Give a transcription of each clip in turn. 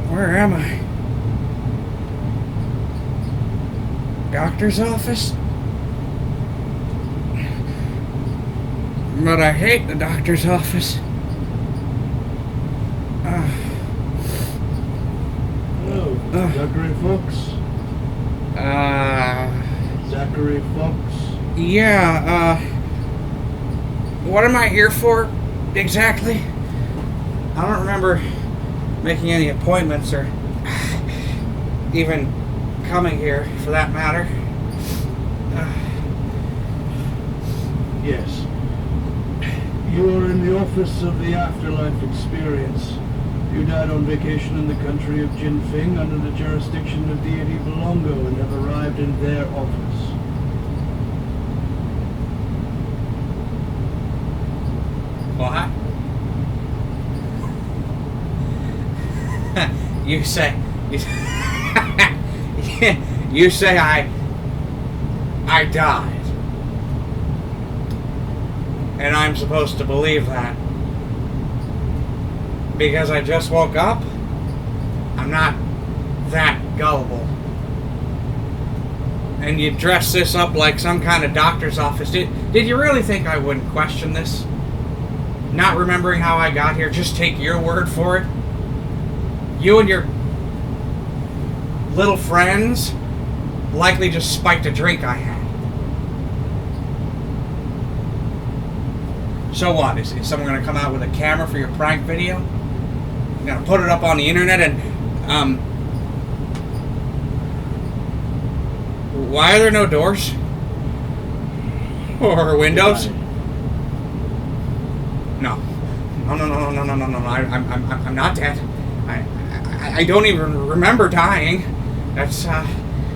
Where am I? Doctor's office? But I hate the doctor's office. Hello, Zachary Fox. Zachary Fox. Yeah, what am I here for exactly? I don't remember making any appointments or even coming here for that matter. Yes. You are in the office of the Afterlife Experience. You died on vacation in the country of Jinfing under the jurisdiction of deity Belongo and have arrived in their office. What? You say you say I died. And I'm supposed to believe that. Because I just woke up? I'm not that gullible. And you dress this up like some kind of doctor's office. Did you really think I wouldn't question this? Not remembering how I got here, just take your word for it? You and your little friends likely just spiked a drink I had. So what? Is someone going to come out with a camera for your prank video? You're going to put it up on the internet and, why are there no doors? Or windows? No. No. I'm not dead. I don't even remember dying. That's,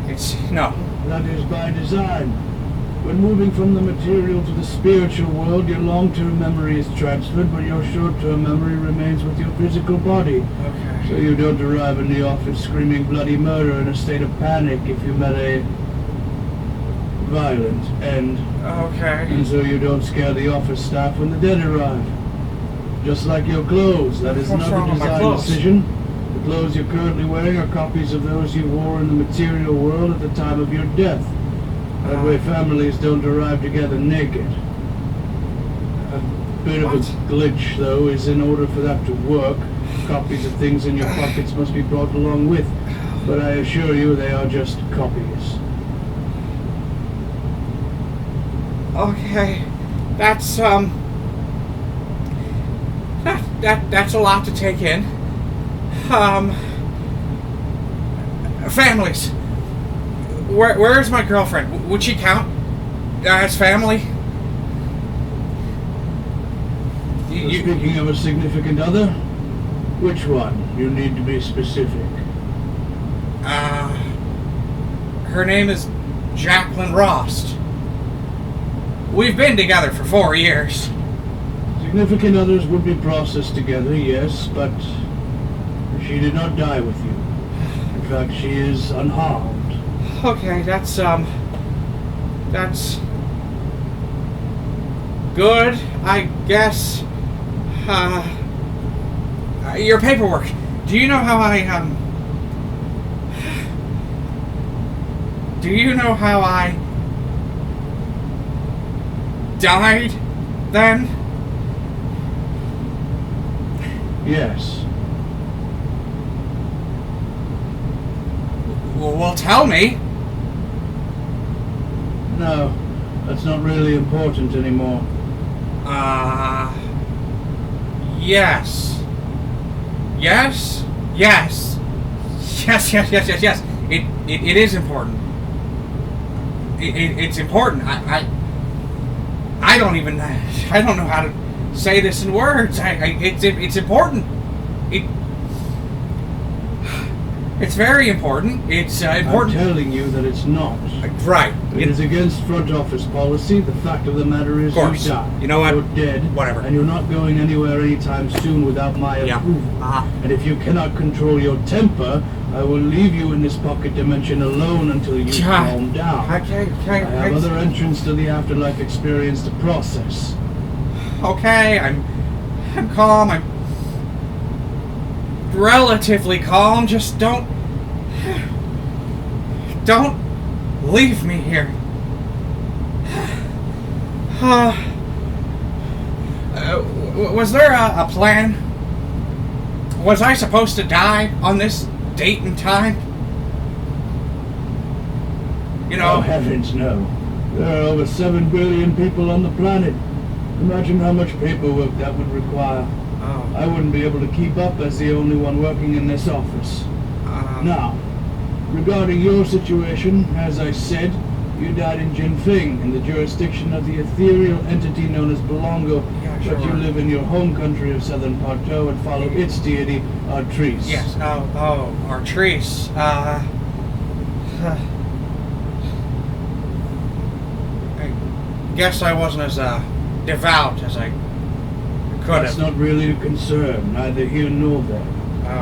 it's, no. That is by design. When moving from the material to the spiritual world, your long-term memory is transferred, but your short-term memory remains with your physical body. Okay. So you don't arrive in the office screaming bloody murder in a state of panic if you met a violent end. Okay. And so you don't scare the office staff when the dead arrive. Just like your clothes, that is What's wrong another with my design clothes? decision. The clothes you're currently wearing are copies of those you wore in the material world at the time of your death. That way families don't arrive together naked. A bit of a glitch, though, is in order for that to work, copies of things in your pockets must be brought along with. But I assure you they are just copies. Okay. That's, that's a lot to take in. Families. Where's my girlfriend? Would she count as family? Speaking of a significant other, which one? You need to be specific. Her name is Jacqueline Rost. We've been together for 4 years. Significant others would be processed together, yes, but she did not die with you. In fact, she is unharmed. Okay, that's good, I guess. Your paperwork. Do you know how I died then? Yes. Well, tell me. No, that's not really important anymore. Yes. Yes. Yes. Yes. It is important. It's important. I don't know how to say this in words. It's important. It's very important. It's important. I'm telling you that it's not. Right. It is against front office policy. The fact of the matter is you died. You know what? You're dead. Whatever. And you're not going anywhere anytime soon without my approval. Uh-huh. And if you cannot control your temper, I will leave you in this pocket dimension alone until you calm down. I have other entrance to the Afterlife Experience to process. Okay, I'm calm. I'm relatively calm. Just don't leave me here. Was there a plan? Was I supposed to die on this date and time? You know... Oh, heavens, no. There are over 7 billion people on the planet. Imagine how much paperwork that would require. Oh. I wouldn't be able to keep up as the only one working in this office. Now, regarding your situation, as I said, you died in Jinfing, in the jurisdiction of the ethereal entity known as Belongo, but you live in your home country of Southern Parto and follow its deity, Artrice. Yes, Artrice. I guess I wasn't as devout as I could have. That's not really a concern, neither here nor there.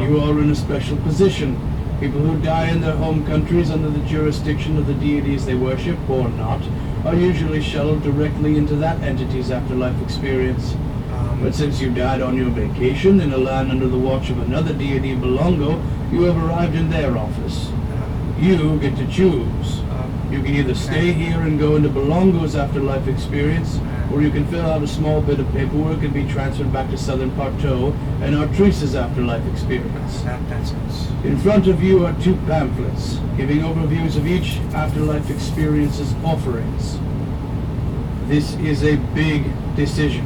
You are in a special position. People who die in their home countries under the jurisdiction of the deities they worship, or not, are usually shuttled directly into that entity's afterlife experience. But since you died on your vacation in a land under the watch of another deity, Belongo, you have arrived in their office. You get to choose. You can either stay here and go into Belongo's afterlife experience, or you can fill out a small bit of paperwork and be transferred back to Southern Parto and Artrice's afterlife experience. That's it. In front of you are 2 pamphlets, giving overviews of each afterlife experience's offerings. This is a big decision.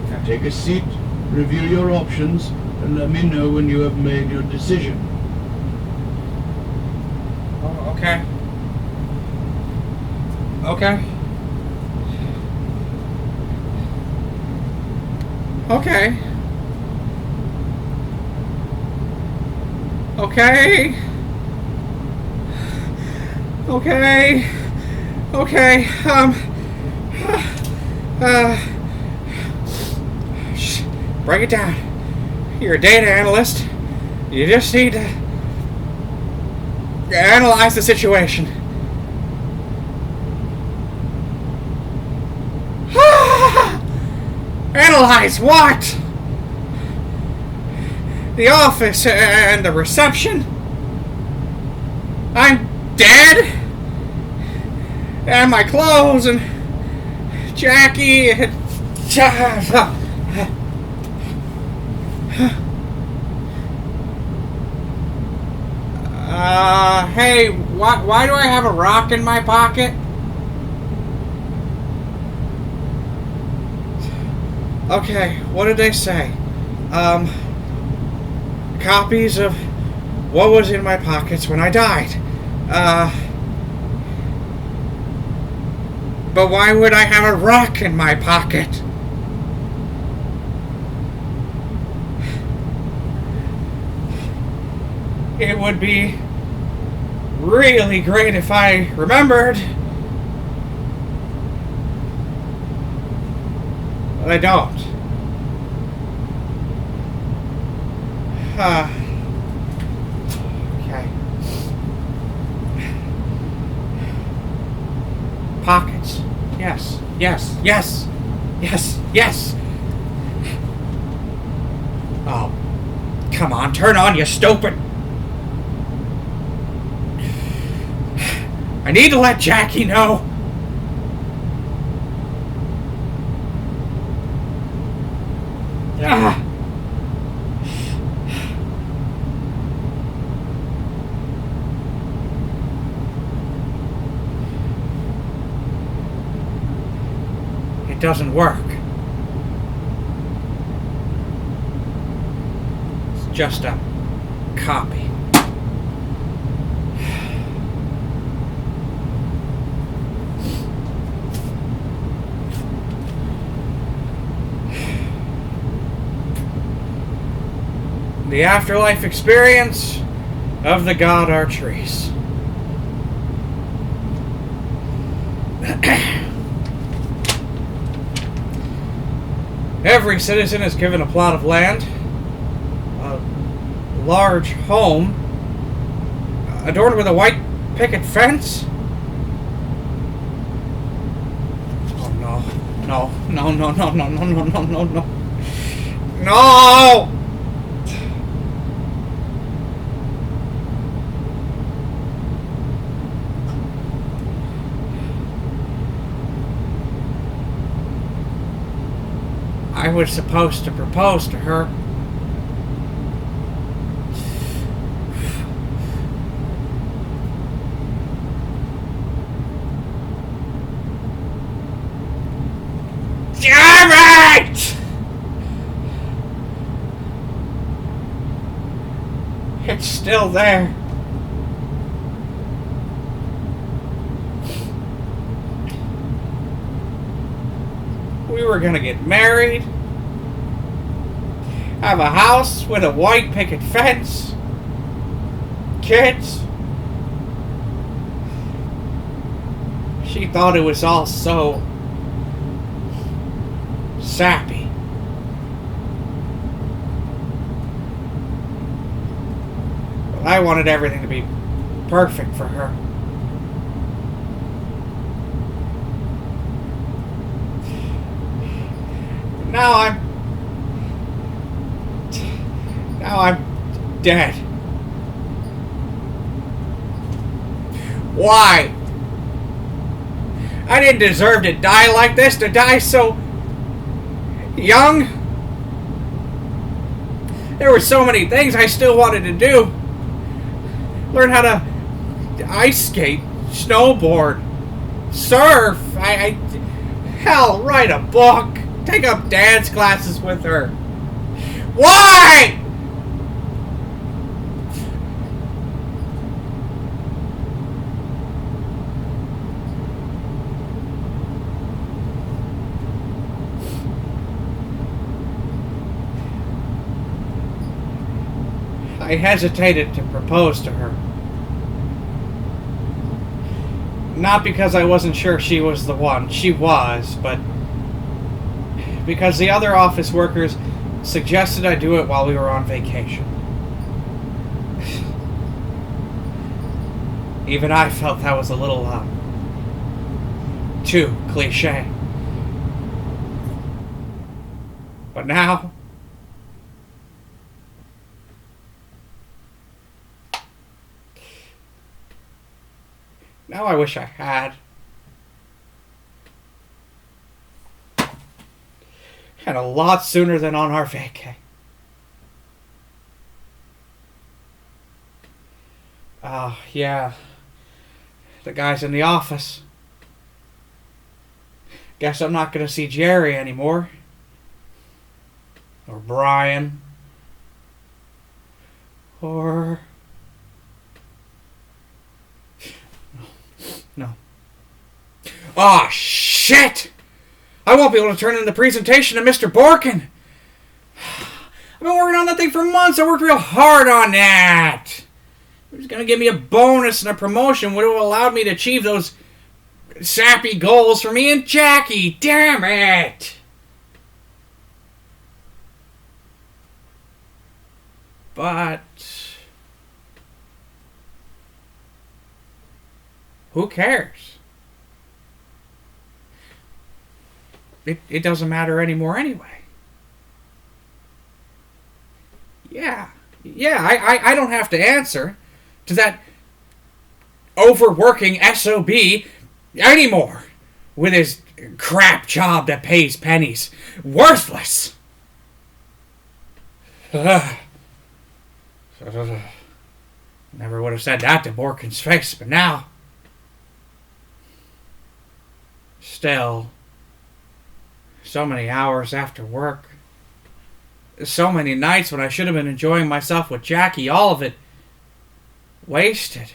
Okay. Take a seat, review your options, and let me know when you have made your decision. Oh, okay. Okay. Okay. Okay. Okay. Okay. Break it down. You're a data analyst. You just need to analyze the situation. Analyze what? The office and the reception? I'm dead? And my clothes and Jackie and... Hey, why do I have a rock in my pocket? Okay, what did they say? Copies of what was in my pockets when I died. But why would I have a rock in my pocket? It would be really great if I remembered. But I don't. Okay. Pockets. Yes. Yes. Yes. Yes. Yes. Oh. Come on, turn on, you stupid. I need to let Jackie know. It doesn't work. It's just a copy. The Afterlife Experience of the god Artrice. Every citizen is given a plot of land, a large home, adorned with a white picket fence? Oh no. No, no, no, no, no, no, no, no, no, no. No! I was supposed to propose to her. Damn it! It's still there. We were gonna get married, have a house with a white picket fence, kids. She thought it was all so sappy. But I wanted everything to be perfect for her. Now I'm dead. Why? I didn't deserve to die like this, to die so young. There were so many things I still wanted to do. Learn how to ice skate, snowboard, surf. Hell, write a book. Take up dance classes with her. Why? I hesitated to propose to her. Not because I wasn't sure she was the one. She was, but because the other office workers suggested I do it while we were on vacation. Even I felt that was a little, too cliche. But now I wish I had. And a lot sooner than on our vacay. Yeah. The guys in the office. Guess I'm not going to see Jerry anymore. Or Brian. Or... No. Oh, shit! I won't be able to turn in the presentation to Mr. Borkin. I've been working on that thing for months. I worked real hard on that. He was going to give me a bonus and a promotion would have allowed me to achieve those sappy goals for me and Jackie. Damn it! But who cares? It doesn't matter anymore anyway. Yeah, I don't have to answer to that overworking SOB anymore with his crap job that pays pennies. Worthless! Never would have said that to Borkin's face, but now... Still... So many hours after work. So many nights when I should have been enjoying myself with Jackie. All of it wasted.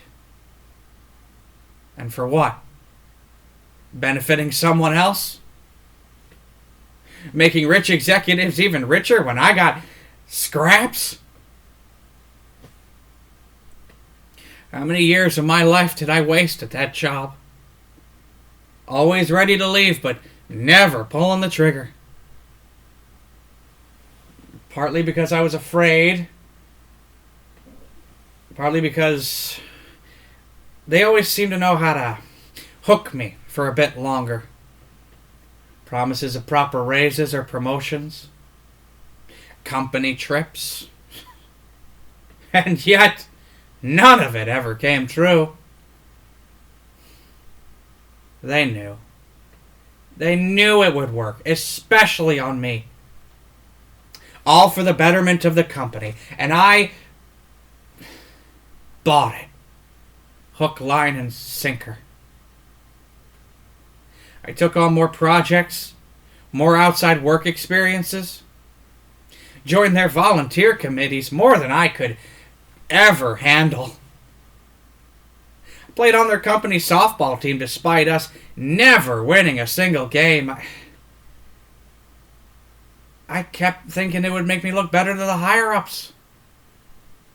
And for what? Benefiting someone else? Making rich executives even richer when I got scraps? How many years of my life did I waste at that job? Always ready to leave, but never pulling the trigger. Partly because I was afraid. Partly because They always seem to know how to hook me for a bit longer. Promises of proper raises or promotions. Company trips. And yet, none of it ever came true. They knew. They knew it would work, especially on me. All for the betterment of the company. And I bought it. Hook, line, and sinker. I took on more projects, more outside work experiences, joined their volunteer committees more than I could ever handle. Played on their company softball team despite us never winning a single game. I kept thinking it would make me look better to the higher-ups.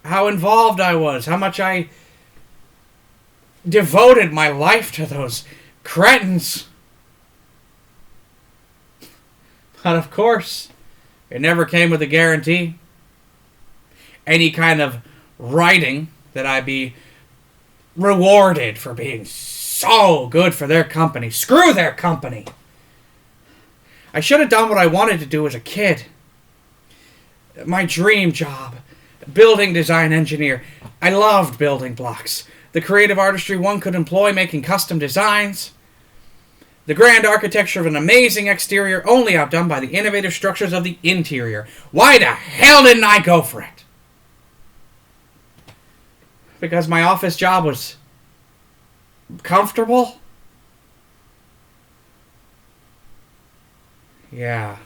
How involved I was, how much I devoted my life to those cretins. But of course, it never came with a guarantee. Any kind of writing that I'd be rewarded for being so good for their company. Screw their company! I should have done what I wanted to do as a kid. My dream job. Building design engineer. I loved building blocks. The creative artistry one could employ making custom designs. The grand architecture of an amazing exterior only outdone by the innovative structures of the interior. Why the hell didn't I go for it? Because my office job was comfortable? Yeah.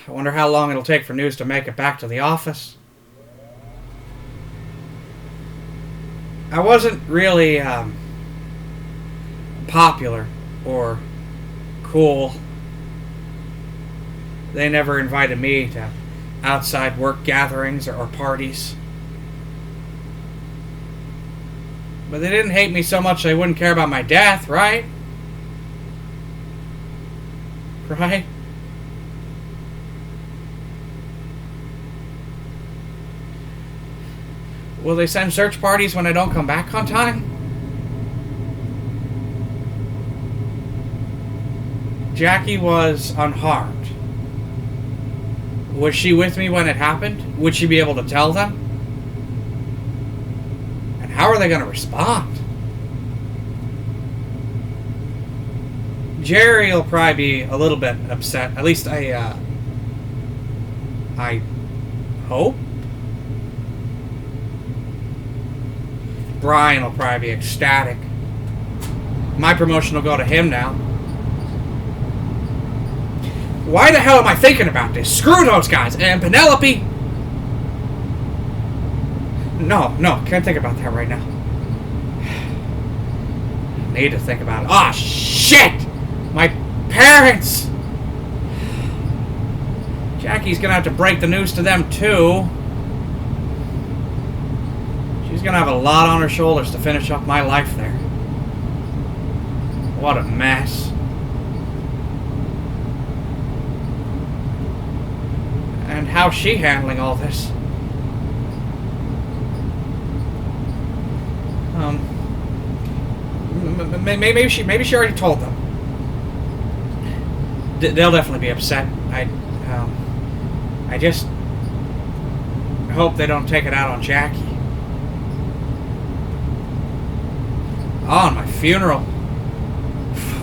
I wonder how long it'll take for news to make it back to the office. I wasn't really popular or cool. They never invited me to outside work gatherings or parties. But they didn't hate me so much they wouldn't care about my death, right? Right? Will they send search parties when I don't come back on time? Jackie was unharmed. Was she with me when it happened? Would she be able to tell them? And how are they going to respond? Jerry will probably be a little bit upset. At least I hope. Brian will probably be ecstatic. My promotion will go to him now. Why the hell am I thinking about this? Screw those guys. And Penelope. No, can't think about that right now. Need to think about it. Oh, shit! My parents! Jackie's gonna have to break the news to them, too. She's gonna have a lot on her shoulders to finish up my life there. What a mess. And how's she handling all this? Maybe she already told them. They'll definitely be upset. I just hope they don't take it out on Jackie. Oh, and my funeral.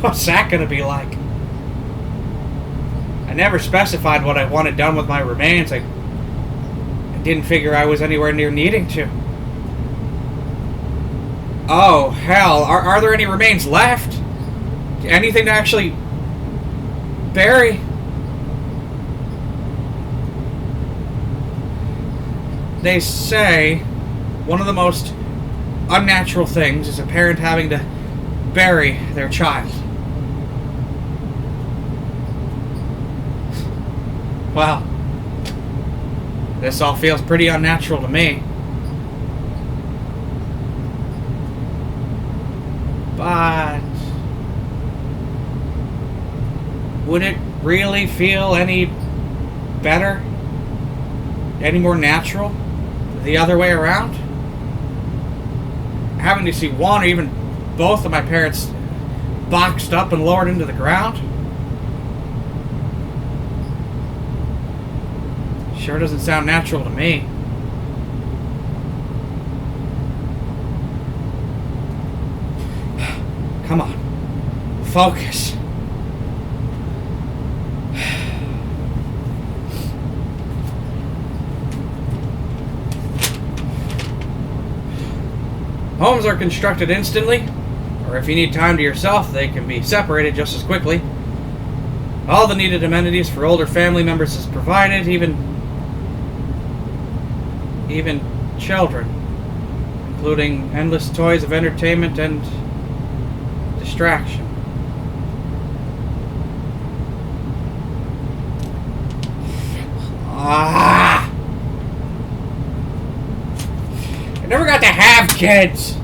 What's that gonna be like? I never specified what I wanted done with my remains. I didn't figure I was anywhere near needing to. Oh, hell. Are there any remains left? Anything to actually bury? They say one of the most unnatural things is a parent having to bury their child. Well, this all feels pretty unnatural to me. But would it really feel any better? Any more natural? The other way around? having to see one or even both of my parents boxed up and lowered into the ground? Sure doesn't sound natural to me. Come on. Focus. Homes are constructed instantly, or if you need time to yourself, they can be separated just as quickly. All the needed amenities for older family members is provided, even children, including endless toys of entertainment and distraction. I never got to have kids.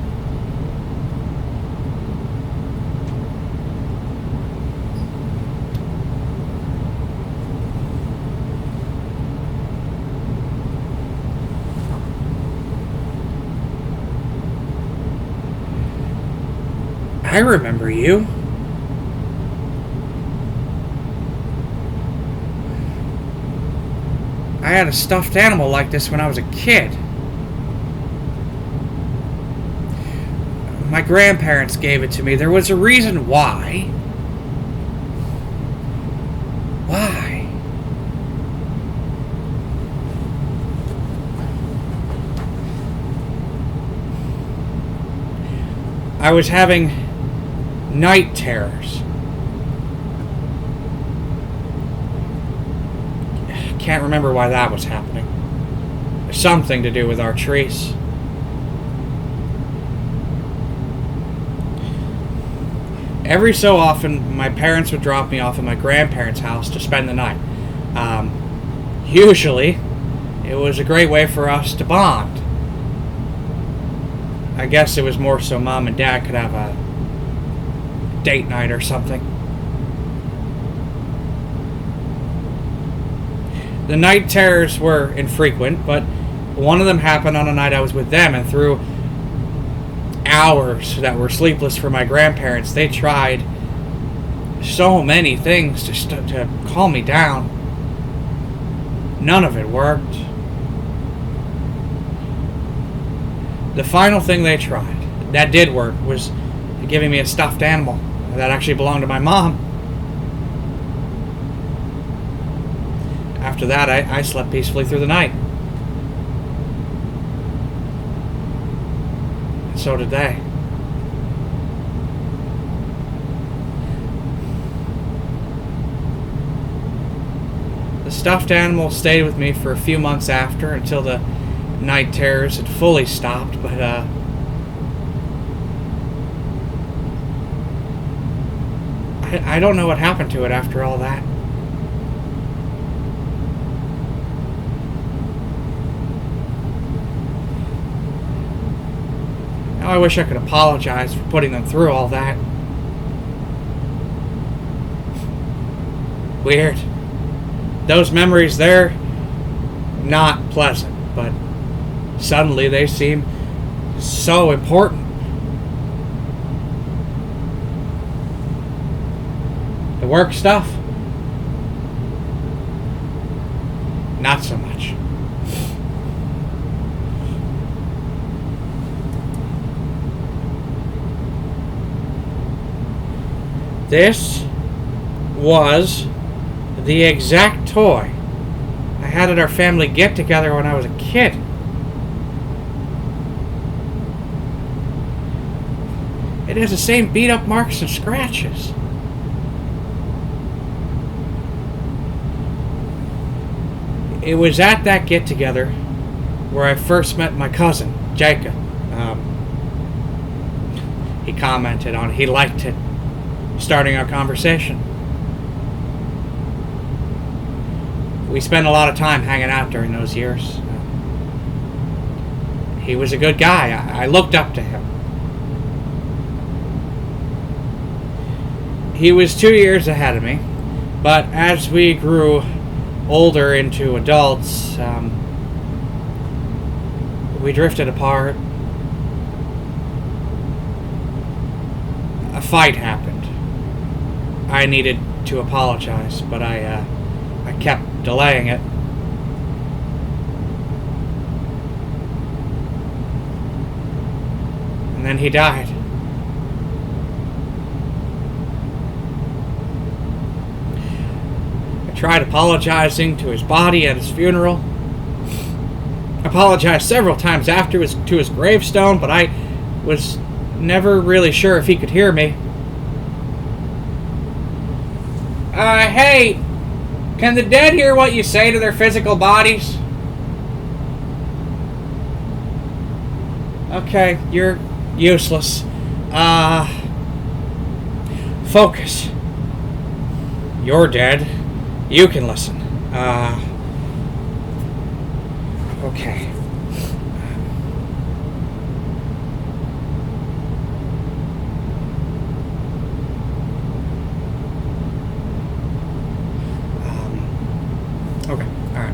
I remember you. I had a stuffed animal like this when I was a kid. My grandparents gave it to me. There was a reason why. Why? I was having night terrors. Can't remember why that was happening. There's something to do with our trees. Every so often, my parents would drop me off at my grandparents' house to spend the night. Usually, it was a great way for us to bond. I guess it was more so Mom and Dad could have a date night or something. The night terrors were infrequent, but one of them happened on a night I was with them, and through hours that were sleepless for my grandparents, they tried so many things to calm me down. None of it worked. The final thing they tried that did work was giving me a stuffed animal that actually belonged to my mom. After that, I slept peacefully through the night. And so did they. The stuffed animal stayed with me for a few months after, until the night terrors had fully stopped, but I don't know what happened to it after all that. Now I wish I could apologize for putting them through all that. Weird. Those memories, they're not pleasant, but suddenly they seem so important. The work stuff? Not so much. This was the exact toy I had at our family get-together when I was a kid. It has the same beat-up marks and scratches. It was at that get-together where I first met my cousin, Jacob. He commented on it. He liked it, starting our conversation. We spent a lot of time hanging out during those years. He was a good guy. I looked up to him. He was 2 years ahead of me, but as we grew older into adults, we drifted apart. fight happened. I needed to apologize, but I kept delaying it. And then he died. I tried apologizing to his body at his funeral. Apologized several times to his gravestone, but I was never really sure if he could hear me. Hey, can the dead hear what you say to their physical bodies? Okay, you're useless. Focus. You're dead. You can listen. Okay. Okay, alright.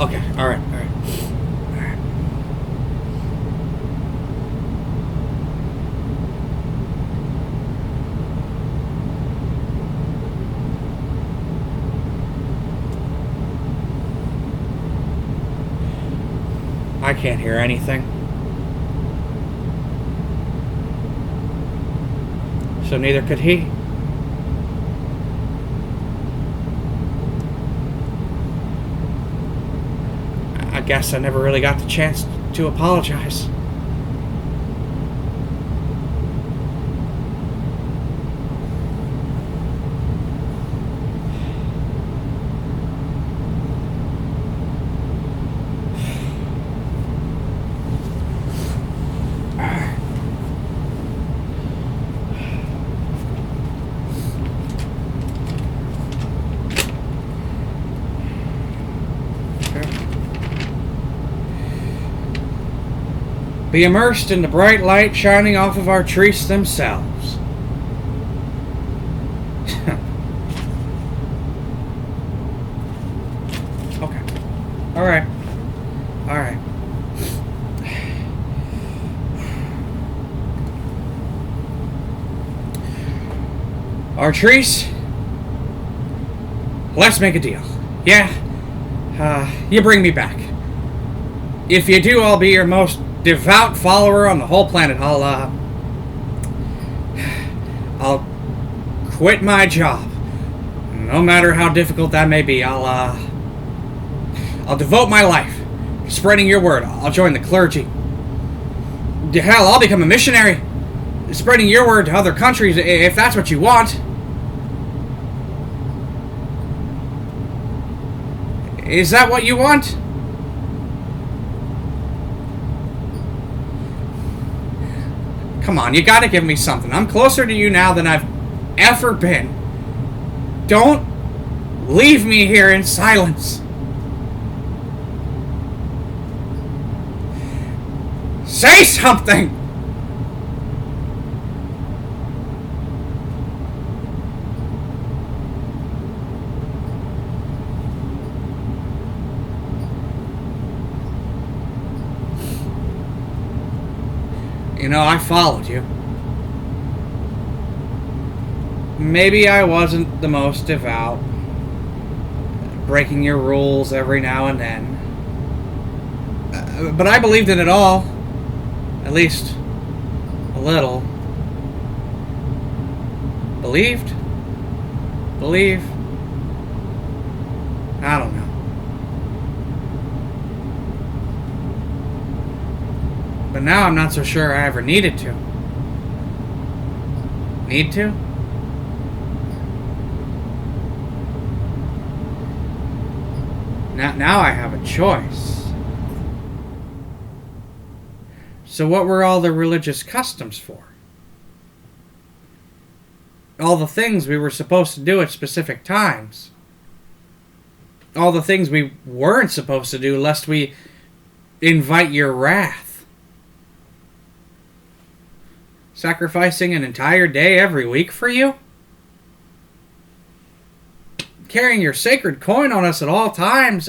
Okay, alright. I can't hear anything. So neither could he. I guess I never really got the chance to apologize. Be immersed in the bright light shining off of our trees themselves. Okay. Alright. Alright. Artrice, let's make a deal. Yeah? You bring me back. If you do, I'll be your most devout follower on the whole planet. I'll quit my job, no matter how difficult that may be. I'll devote my life to spreading your word. I'll join the clergy. Hell, I'll become a missionary, spreading your word to other countries if that's what you want. Is that what you want? Come on, you gotta give me something. I'm closer to you now than I've ever been. Don't leave me here in silence. Say something! You know, I followed you. Maybe I wasn't the most devout, breaking your rules every now and then. But I believed in it all. At least, a little. Believed? Believe? I don't know. But now I'm not so sure I ever needed to. Need to? Now I have a choice. So what were all the religious customs for? All the things we were supposed to do at specific times. All the things we weren't supposed to do lest we invite your wrath. Sacrificing an entire day every week for you? carrying your sacred coin on us at all times.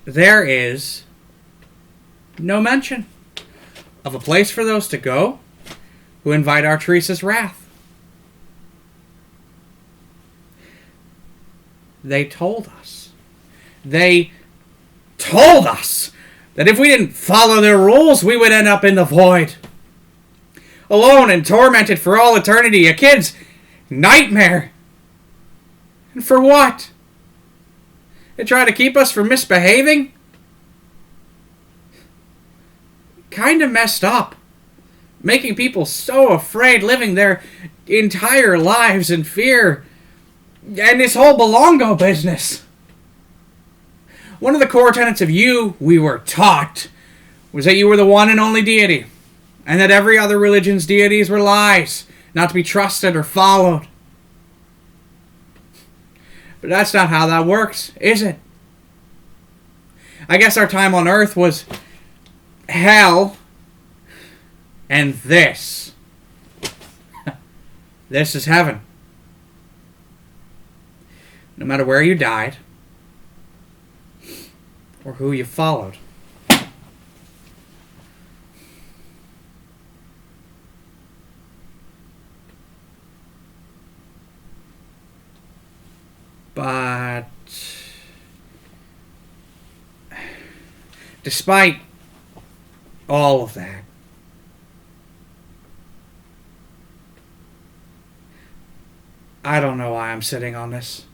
There is no mention of a place for those to go who invite our Teresa's wrath. They told us that if we didn't follow their rules, we would end up in the void. Alone and tormented for all eternity. A kid's nightmare. And for what? They try to keep us from misbehaving? Kinda messed up. Making people so afraid, living their entire lives in fear. And this whole Belongo business. One of the core tenets of you, we were taught, was that you were the one and only deity. And that every other religion's deities were lies, not to be trusted or followed. But that's not how that works, is it? I guess our time on Earth was hell. And this. This is heaven. No matter where you died, or who you followed. But despite all of that, I don't know why I'm sitting on this.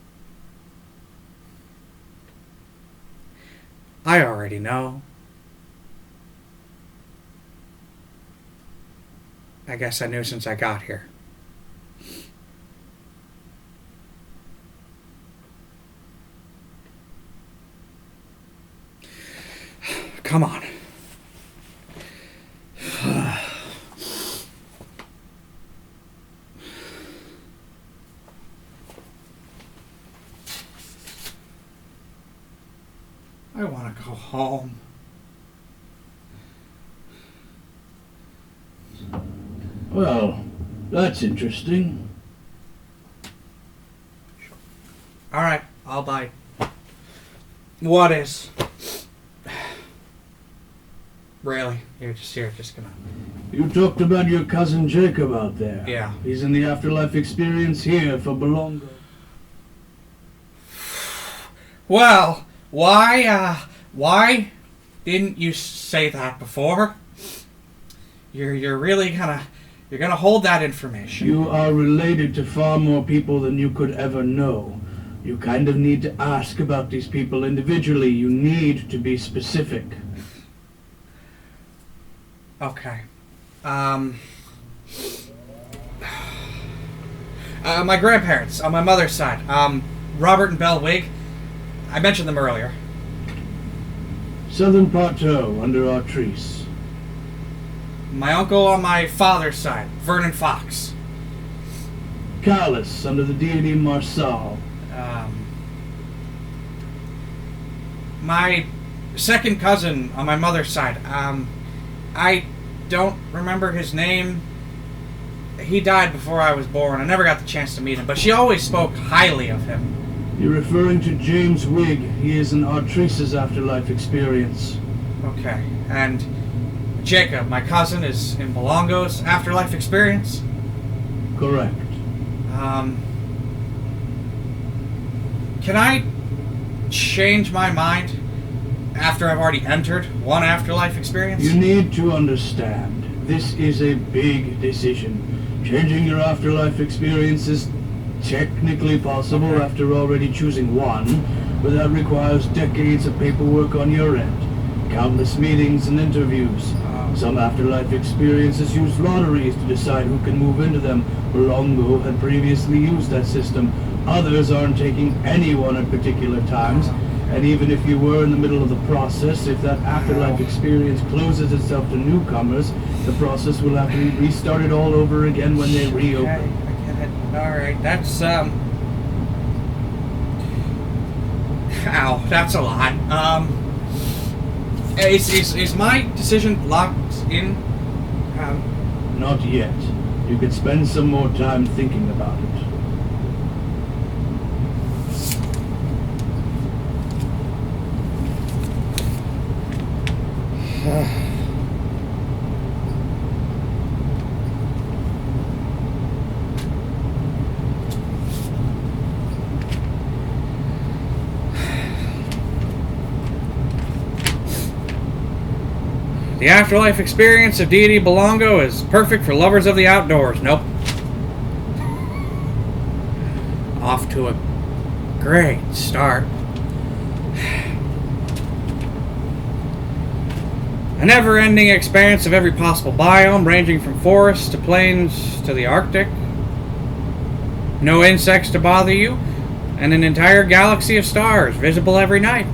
I already know. I guess I knew since I got here. Come on. I want to go home. Well, that's interesting. All right, I'll bite. What is? Really? You're just gonna... You talked about your cousin Jacob out there. Yeah. He's in the Afterlife Experience here for Belongo. Well, why didn't you say that before? You're really gonna hold that information. You are related to far more people than you could ever know. You kind of need to ask about these people individually. You need to be specific. Okay. My grandparents on my mother's side, Robert and Belle Wig. I mentioned them earlier. Southern Plateau, under Artrice. My uncle on my father's side, Vernon Fox. Callus, under the deity Marsal. My second cousin on my mother's side, I don't remember his name. He died before I was born. I never got the chance to meet him, but she always spoke highly of him. You're referring to James Wigg. He is in Artrice's Afterlife Experience. Okay, and Jacob, my cousin, is in Belongo's Afterlife Experience? Correct. Can I change my mind after I've already entered one Afterlife Experience? You need to understand, this is a big decision. Changing your Afterlife Experience is technically possible after already choosing one, but that requires decades of paperwork on your end, countless meetings and interviews. Some Afterlife Experiences use lotteries to decide who can move into them. Belongo had previously used that system. Others aren't taking anyone at particular times. And even if you were in the middle of the process, if that Afterlife Experience closes itself to newcomers, the process will have to be restarted all over again when they reopen. Okay, I get it. Alright, that's, Ow, that's a lot. Is my decision locked in? Not yet. You could spend some more time thinking about it. The Afterlife Experience of Deity Belongo is perfect for lovers of the outdoors. Nope. Off to a great start. A never-ending expanse of every possible biome, ranging from forests to plains to the Arctic. No insects to bother you, and an entire galaxy of stars visible every night.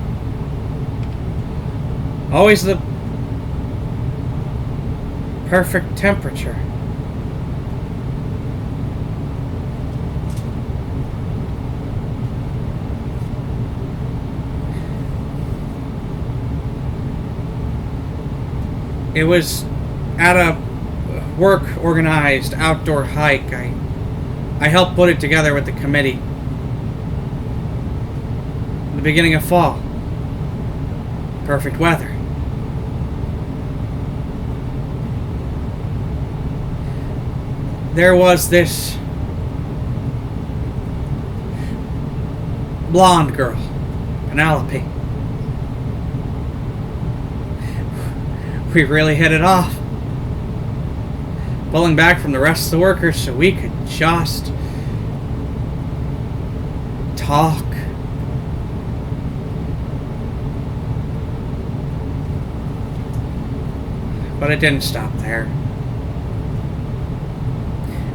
Always the perfect temperature. It was at a work-organized outdoor hike. I helped put it together with the committee. In the beginning of fall. Perfect weather. There was this blonde girl, Penelope. We really hit it off. Pulling back from the rest of the workers so we could just talk. But it didn't stop there.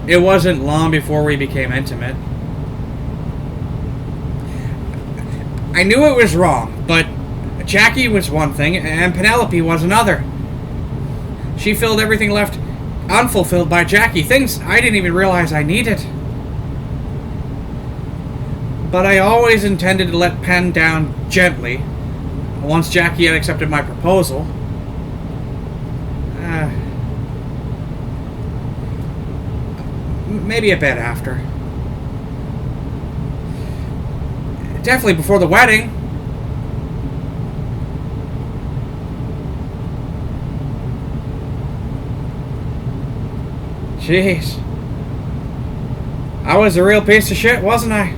It wasn't long before we became intimate. I knew it was wrong, but Jackie was one thing and Penelope was another. She filled everything left unfulfilled by Jackie, things I didn't even realize I needed. But I always intended to let Pen down gently once Jackie had accepted my proposal. Maybe a bit after. Definitely before the wedding. Jeez. I was a real piece of shit, wasn't I?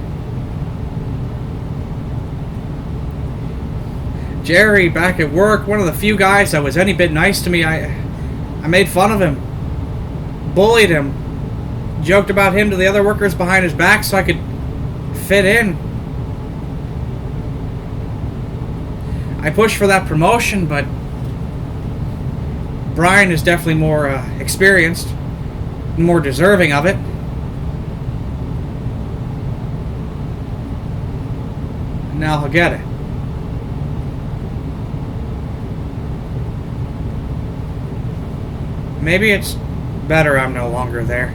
Jerry, back at work, one of the few guys that was any bit nice to me, I made fun of him. Bullied him. Joked about him to the other workers behind his back so I could fit in. I pushed for that promotion, but Brian is definitely more experienced, more deserving of it. And now he'll get it. Maybe it's better I'm no longer there.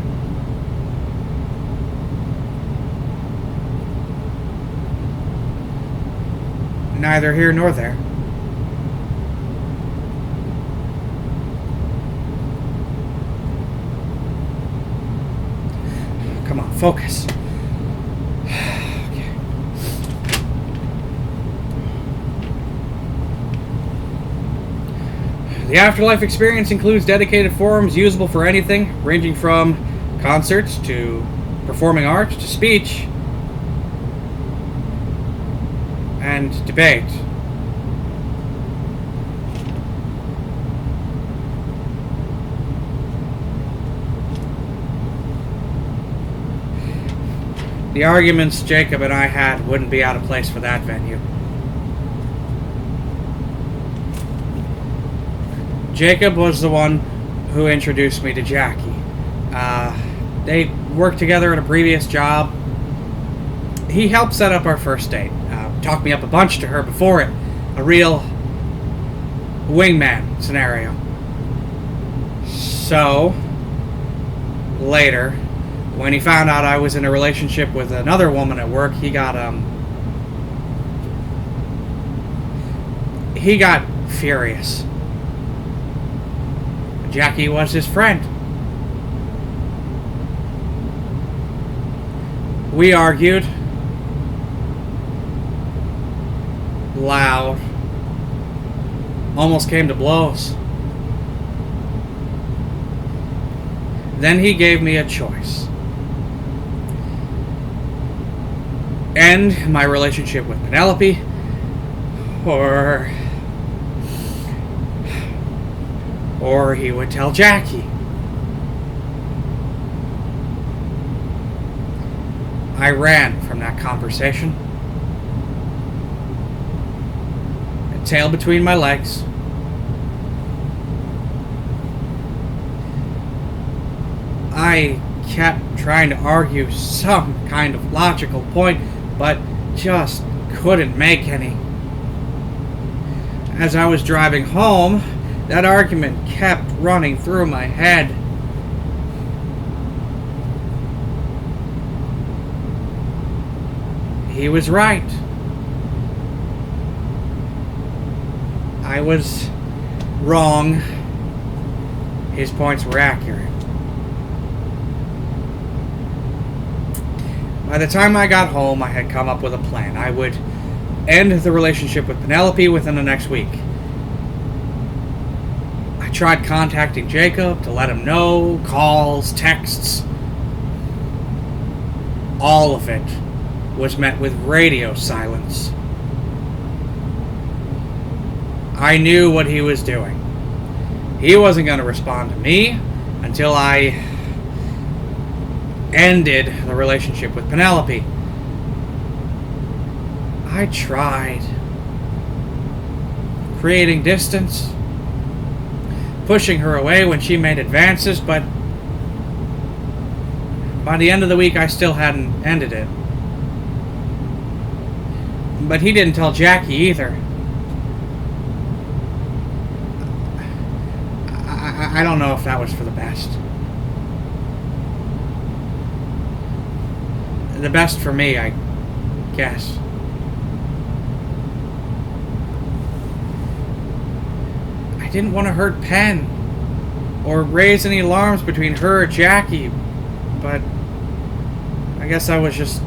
Neither here nor there. Come on, focus. Okay. The Afterlife Experience includes dedicated forums usable for anything, ranging from concerts to performing arts to speech and debate. The arguments Jacob and I had wouldn't be out of place for that venue. Jacob was the one who introduced me to Jackie. They worked together at a previous job. He helped set up our first date. Talked me up a bunch to her before it. A real wingman scenario. So, later, when he found out I was in a relationship with another woman at work, he got, he got furious. Jackie was his friend. We argued. Loud. Almost came to blows. Then he gave me a choice. End my relationship with Penelope, or he would tell Jackie. I ran from that conversation. A tail between my legs. I kept trying to argue some kind of logical point, but just couldn't make any. As I was driving home, that argument kept running through my head. He was right. I was wrong. His points were accurate. By the time I got home, I had come up with a plan. I would end the relationship with Penelope within the next week. I tried contacting Jacob to let him know, calls, texts. All of it was met with radio silence. I knew what he was doing. He wasn't going to respond to me until I ended the relationship with Penelope. I tried creating distance, pushing her away when she made advances, but by the end of the week I still hadn't ended it. But he didn't tell Jackie either. I don't know if that was for the best. The best for me, I guess. I didn't want to hurt Penn or raise any alarms between her or Jackie, but I guess I was just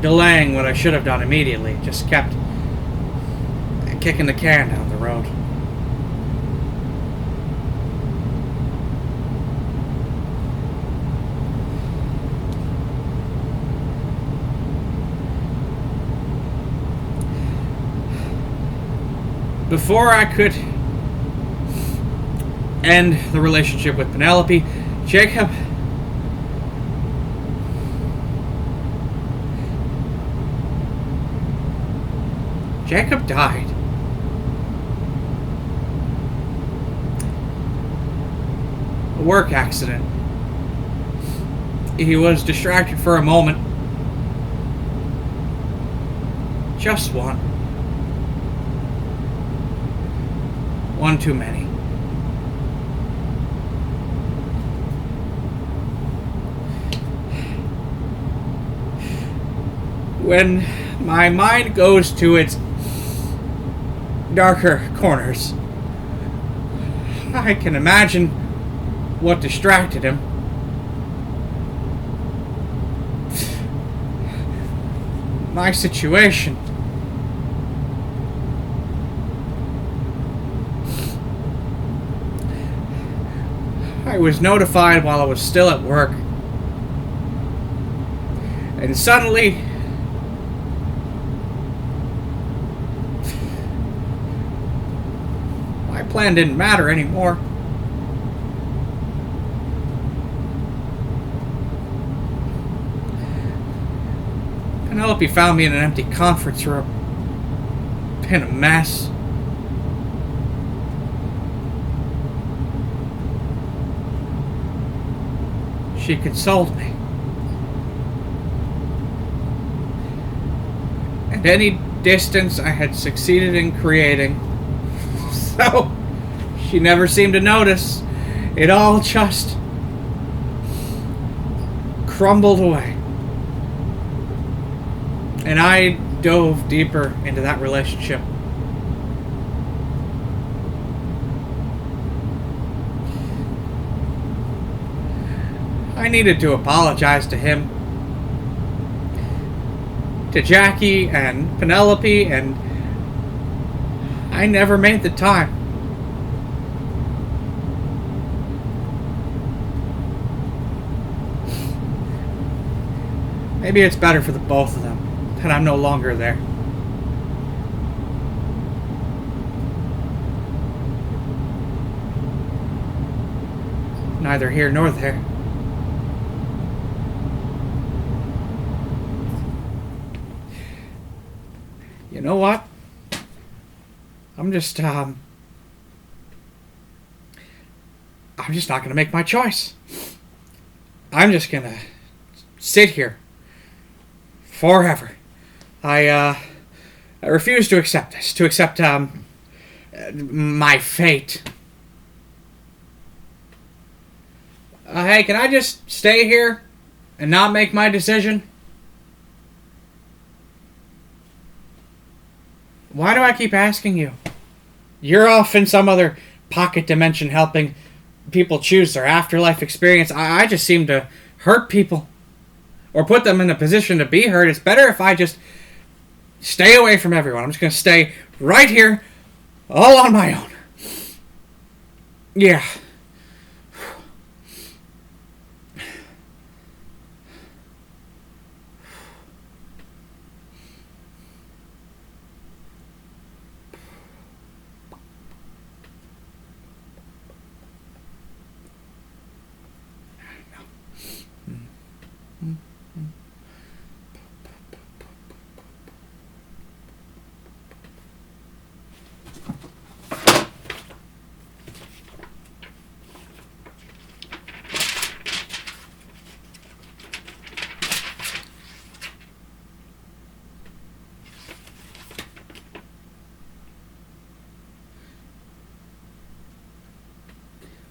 delaying what I should have done immediately. Just kept kicking the can down the road. Before I could end the relationship with Penelope, Jacob died. A work accident. He was distracted for a moment. Just one. One too many. When my mind goes to its darker corners, I can imagine what distracted him. My situation. I was notified while I was still at work. And suddenly, my plan didn't matter anymore. Penelope found me in an empty conference room. In a mess. She consoled me. And any distance I had succeeded in creating, so she never seemed to notice. It all just crumbled away. And I dove deeper into that relationship. needed to apologize to him, to Jackie and Penelope, and I never made the time. Maybe it's better for the both of them that I'm no longer there. Neither here nor there. You know what? I'm just not gonna make my choice. I'm just gonna sit here forever. I refuse to accept this. To accept my fate. Hey, can I just stay here and not make my decision? Why do I keep asking you? You're off in some other pocket dimension helping people choose their afterlife experience. I just seem to hurt people. Or put them in a position to be hurt. It's better if I just stay away from everyone. I'm just going to stay right here, all on my own. Yeah.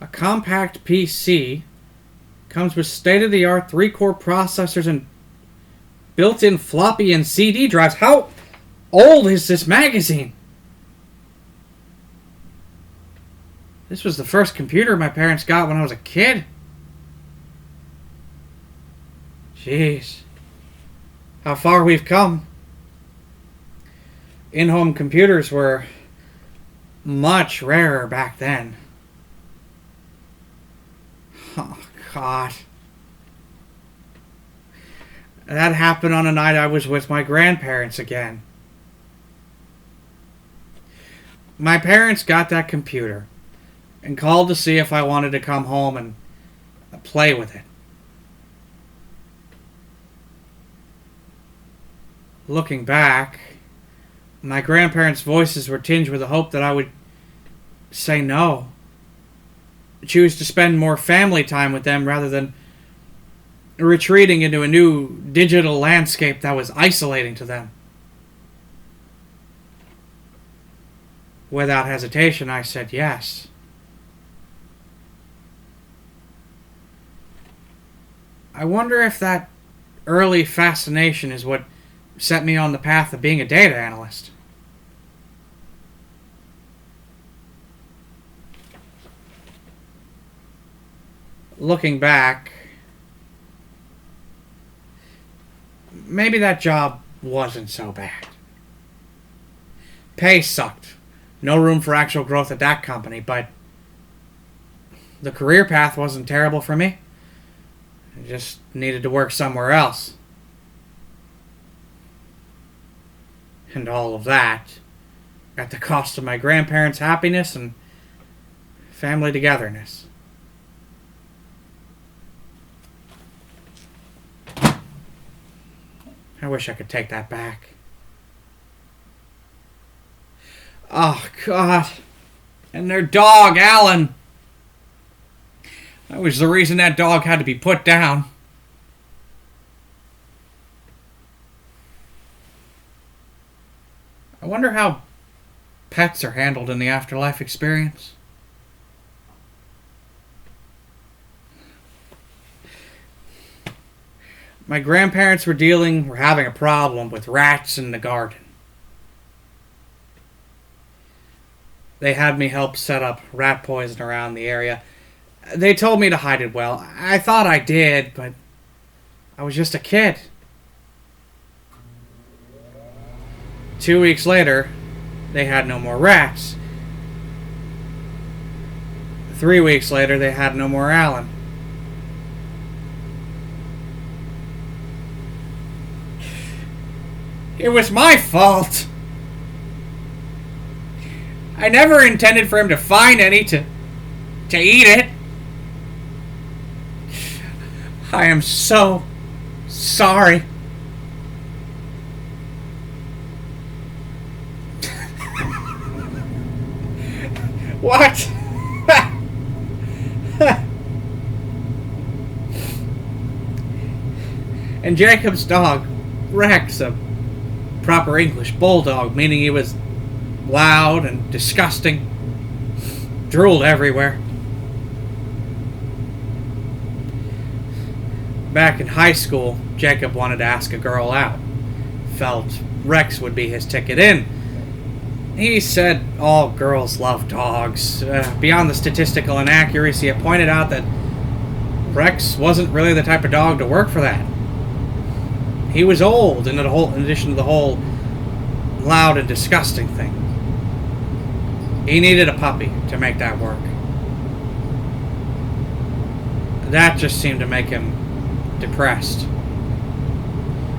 A compact PC comes with state-of-the-art 3-core processors and built-in floppy and CD drives. How old is this magazine? This was the first computer my parents got when I was a kid. Jeez. How far we've come. In-home computers were much rarer back then. Oh, God. That happened on a night I was with my grandparents again. My parents got that computer and called to see if I wanted to come home and play with it. Looking back, my grandparents' voices were tinged with the hope that I would say no. Choose to spend more family time with them rather than retreating into a new digital landscape that was isolating to them. Without hesitation, I said yes. I wonder if that early fascination is what set me on the path of being a data analyst. Looking back, maybe that job wasn't so bad. Pay sucked. No room for actual growth at that company, but the career path wasn't terrible for me. I just needed to work somewhere else. And all of that at the cost of my grandparents' happiness and family togetherness. I wish I could take that back. Oh, God. And their dog, Alan. That was the reason that dog had to be put down. I wonder how pets are handled in the Afterlife Experience. My grandparents were having a problem with rats in the garden. They had me help set up rat poison around the area. They told me to hide it well. I thought I did, but I was just a kid. 2 weeks later, they had no more rats. 3 weeks later, they had no more Alan. It was my fault. I never intended for him to find any to eat it. I am so sorry. What? And Jacob's dog, Rex, a proper English bulldog, meaning he was loud and disgusting, drooled everywhere. Back in high school, Jacob wanted to ask a girl out. Felt Rex would be his ticket in. He said all girls love dogs. Beyond the statistical inaccuracy, it pointed out that Rex wasn't really the type of dog to work for that. He was old, in addition to the whole loud and disgusting thing. He needed a puppy to make that work. That just seemed to make him depressed.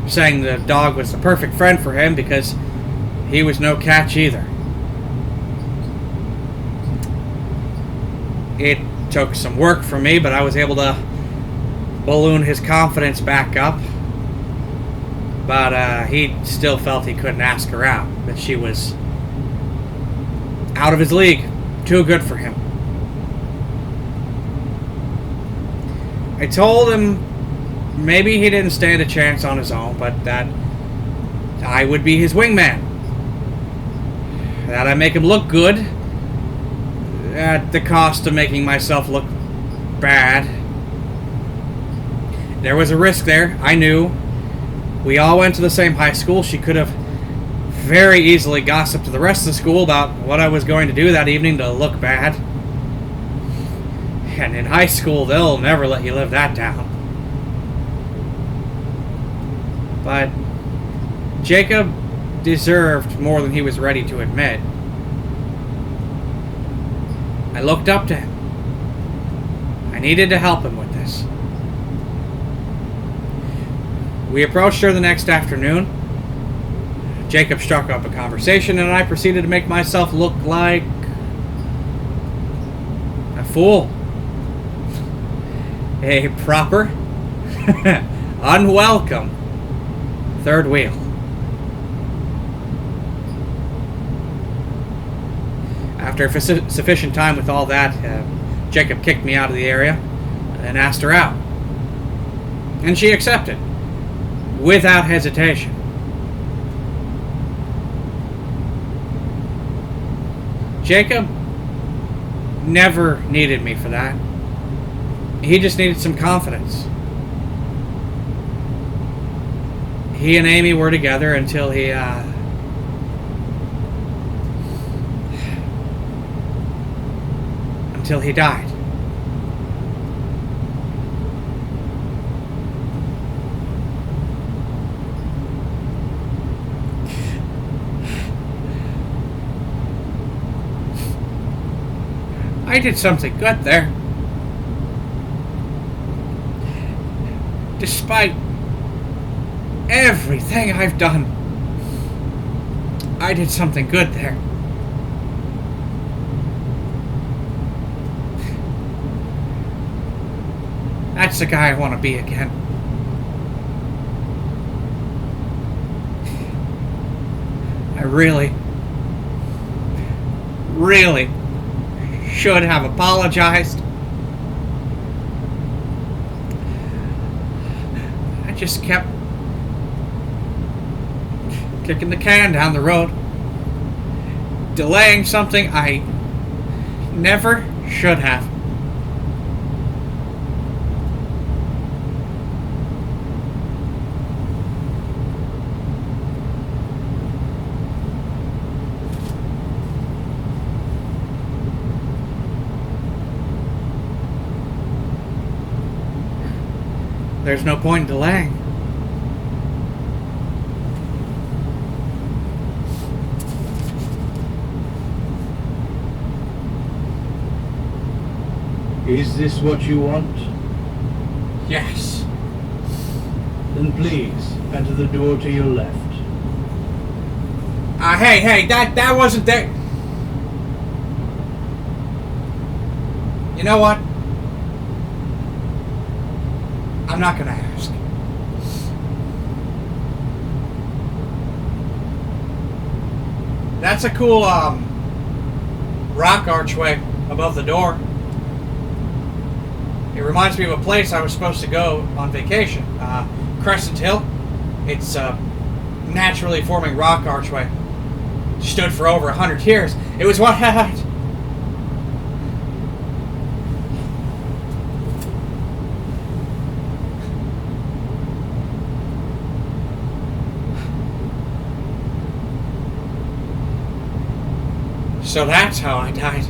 Saying the dog was the perfect friend for him because he was no catch either. It took some work for me, but I was able to balloon his confidence back up. But he still felt he couldn't ask her out, that she was out of his league, too good for him. I told him maybe he didn't stand a chance on his own, but that I would be his wingman. That I'd make him look good at the cost of making myself look bad. There was a risk there, I knew. We all went to the same high school. She could have very easily gossiped to the rest of the school about what I was going to do that evening to look bad. And in high school, they'll never let you live that down. But Jacob deserved more than he was ready to admit. I looked up to him. I needed to help him with this. We approached her the next afternoon. Jacob struck up a conversation, and I proceeded to make myself look like a fool. A proper, unwelcome third wheel. After sufficient time with all that, Jacob kicked me out of the area and asked her out. And she accepted, without hesitation. Jacob never needed me for that. He just needed some confidence. He and Amy were together until he died. I did something good there. Despite everything I've done, I did something good there. That's the guy I want to be again. I really should have apologized. I just kept kicking the can down the road, delaying something I never should have. there's no point in delaying. Is this what you want? Yes. Then please, enter the door to your left. Hey, that wasn't there. You know what? I'm not gonna ask. That's a cool, rock archway above the door. It reminds me of a place I was supposed to go on vacation. Crescent Hill. It's a naturally forming rock archway. Stood for over 100 years. It was what had... So that's how I died.